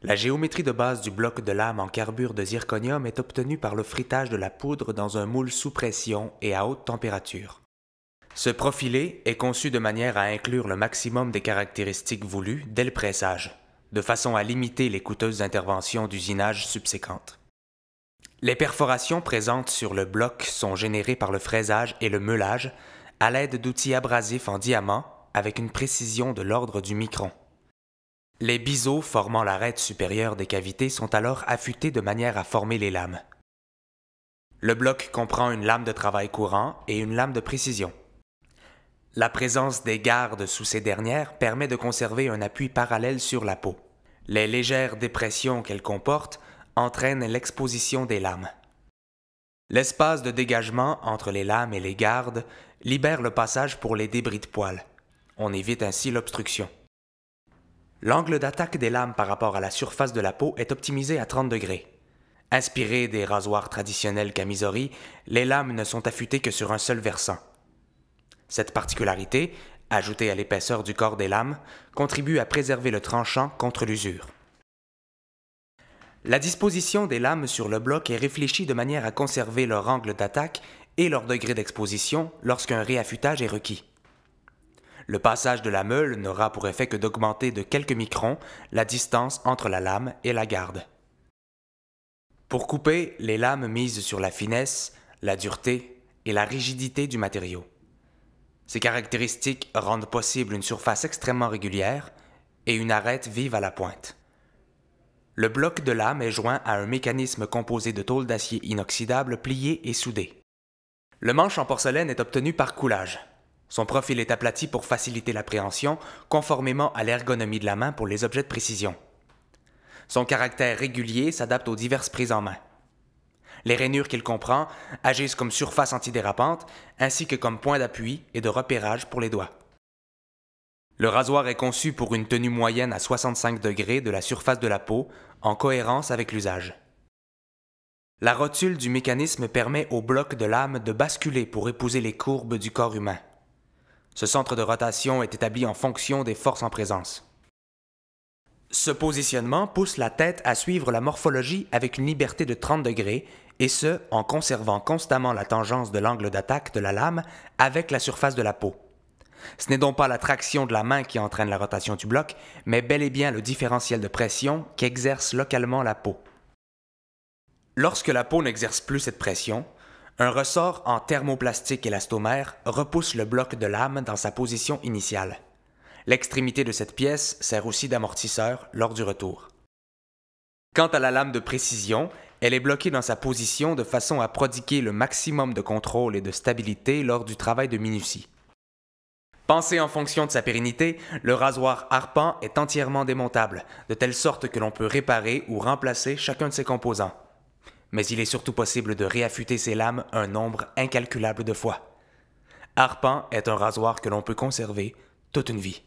La géométrie de base du bloc de lame en carbure de zirconium est obtenue par le frittage de la poudre dans un moule sous pression et à haute température. Ce profilé est conçu de manière à inclure le maximum des caractéristiques voulues dès le pressage, de façon à limiter les coûteuses interventions d'usinage subséquentes. Les perforations présentes sur le bloc sont générées par le fraisage et le meulage à l'aide d'outils abrasifs en diamant avec une précision de l'ordre du micron. Les biseaux formant l'arête supérieure des cavités sont alors affûtés de manière à former les lames. Le bloc comprend une lame de travail courant et une lame de précision. La présence des gardes sous ces dernières permet de conserver un appui parallèle sur la peau. Les légères dépressions qu'elles comportent entraînent l'exposition des lames. L'espace de dégagement entre les lames et les gardes libère le passage pour les débris de poils. On évite ainsi l'obstruction. L'angle d'attaque des lames par rapport à la surface de la peau est optimisé à 30 degrés. Inspirées des rasoirs traditionnels Kamisori, les lames ne sont affûtées que sur un seul versant. Cette particularité, ajoutée à l'épaisseur du corps des lames, contribue à préserver le tranchant contre l'usure. La disposition des lames sur le bloc est réfléchie de manière à conserver leur angle d'attaque et leur degré d'exposition lorsqu'un réaffûtage est requis. Le passage de la meule n'aura pour effet que d'augmenter de quelques microns la distance entre la lame et la garde. Pour couper, les lames misent sur la finesse, la dureté et la rigidité du matériau. Ces caractéristiques rendent possible une surface extrêmement régulière et une arête vive à la pointe. Le bloc de lame est joint à un mécanisme composé de tôle d'acier inoxydable pliée et soudée. Le manche en porcelaine est obtenu par coulage. Son profil est aplati pour faciliter l'appréhension, conformément à l'ergonomie de la main pour les objets de précision. Son caractère régulier s'adapte aux diverses prises en main. Les rainures qu'il comprend agissent comme surface antidérapante, ainsi que comme point d'appui et de repérage pour les doigts. Le rasoir est conçu pour une tenue moyenne à 65 degrés de la surface de la peau, en cohérence avec l'usage. La rotule du mécanisme permet au bloc de lame de basculer pour épouser les courbes du corps humain. Ce centre de rotation est établi en fonction des forces en présence. Ce positionnement pousse la tête à suivre la morphologie avec une liberté de 30 degrés, et ce, en conservant constamment la tangence de l'angle d'attaque de la lame avec la surface de la peau. Ce n'est donc pas la traction de la main qui entraîne la rotation du bloc, mais bel et bien le différentiel de pression qu'exerce localement la peau. Lorsque la peau n'exerce plus cette pression, un ressort en thermoplastique élastomère repousse le bloc de lame dans sa position initiale. L'extrémité de cette pièce sert aussi d'amortisseur lors du retour. Quant à la lame de précision, elle est bloquée dans sa position de façon à prodiguer le maximum de contrôle et de stabilité lors du travail de minutie. Pensé en fonction de sa pérennité, le rasoir Harpan est entièrement démontable, de telle sorte que l'on peut réparer ou remplacer chacun de ses composants. Mais il est surtout possible de réaffûter ces lames un nombre incalculable de fois. Harpan est un rasoir que l'on peut conserver toute une vie.